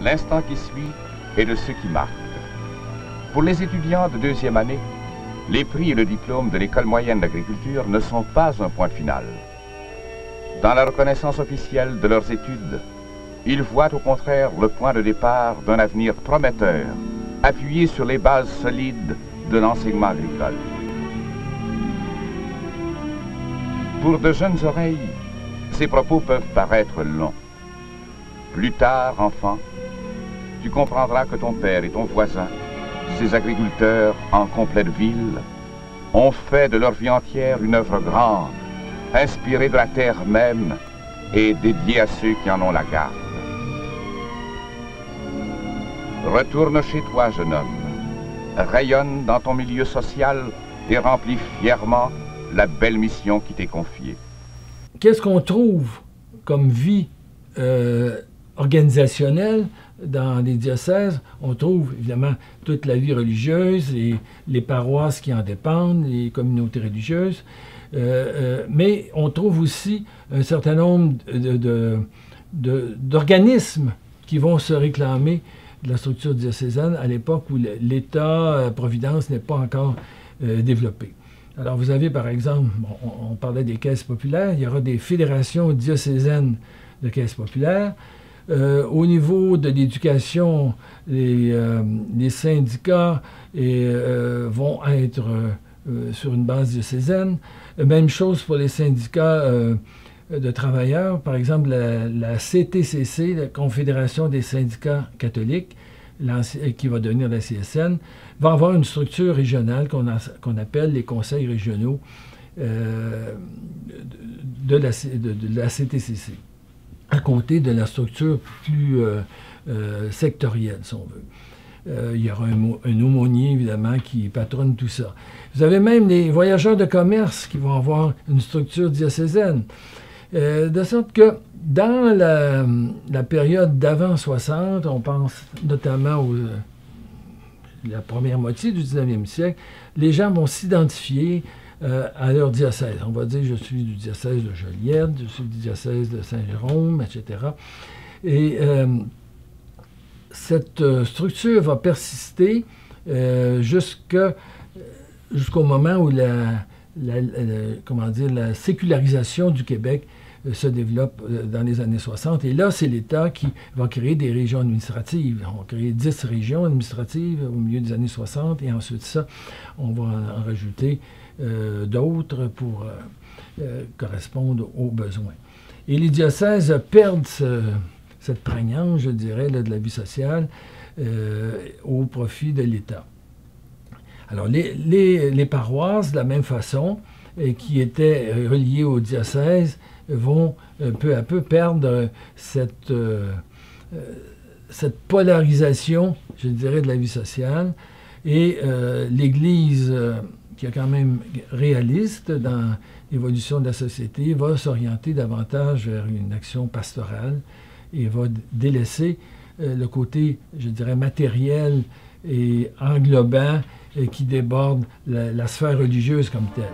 l'instant qui suit est de ceux qui marquent. Pour les étudiants de deuxième année, les prix et le diplôme de l'école moyenne d'agriculture ne sont pas un point final. Dans la reconnaissance officielle de leurs études, ils voient au contraire le point de départ d'un avenir prometteur, appuyé sur les bases solides de l'enseignement agricole. Pour de jeunes oreilles, ces propos peuvent paraître longs. Plus tard, enfant, tu comprendras que ton père et ton voisin, ces agriculteurs en complète ville, ont fait de leur vie entière une œuvre grande, inspirée de la terre même et dédiée à ceux qui en ont la garde. Retourne chez toi, jeune homme, rayonne dans ton milieu social et remplis fièrement la belle mission qui t'est confiée. Qu'est-ce qu'on trouve comme vie organisationnelle dans les diocèses? On trouve évidemment toute la vie religieuse, les paroisses qui en dépendent, les communautés religieuses, mais on trouve aussi un certain nombre d'organismes qui vont se réclamer de la structure diocésaine à l'époque où l'État-providence n'est pas encore développé. Alors vous avez par exemple, on parlait des caisses populaires, il y aura des fédérations diocésaines de caisses populaires. Au niveau de l'éducation, les syndicats vont être sur une base diocésaine. Même chose pour les syndicats de travailleurs. Par exemple, la CTCC, la Confédération des syndicats catholiques, qui va devenir la CSN, va avoir une structure régionale qu'on appelle les conseils régionaux de la CTCC, à côté de la structure plus sectorielle, si on veut. Il y aura un aumônier, évidemment, qui patronne tout ça. Vous avez même les voyageurs de commerce qui vont avoir une structure diocésaine. De sorte que dans la période d'avant 60, on pense notamment la première moitié du 19e siècle, les gens vont s'identifier à leur diocèse. On va dire, je suis du diocèse de Joliette, je suis du diocèse de Saint-Jérôme, etc. Et cette structure va persister jusqu'au moment où la sécularisation du Québec se développe dans les années 60. Et là, c'est l'État qui va créer des régions administratives. On va créer 10 régions administratives au milieu des années 60, et ensuite ça, on va en rajouter d'autres pour correspondre aux besoins. Et les diocèses perdent cette prégnance, je dirais, là, de la vie sociale au profit de l'État. Alors, les paroisses, de la même façon, qui étaient reliées au diocèse, vont peu à peu perdre cette polarisation, je dirais, de la vie sociale. Et l'Église, qui est quand même réaliste dans l'évolution de la société, va s'orienter davantage vers une action pastorale et va délaisser le côté, je dirais, matériel et englobant qui déborde la sphère religieuse comme telle.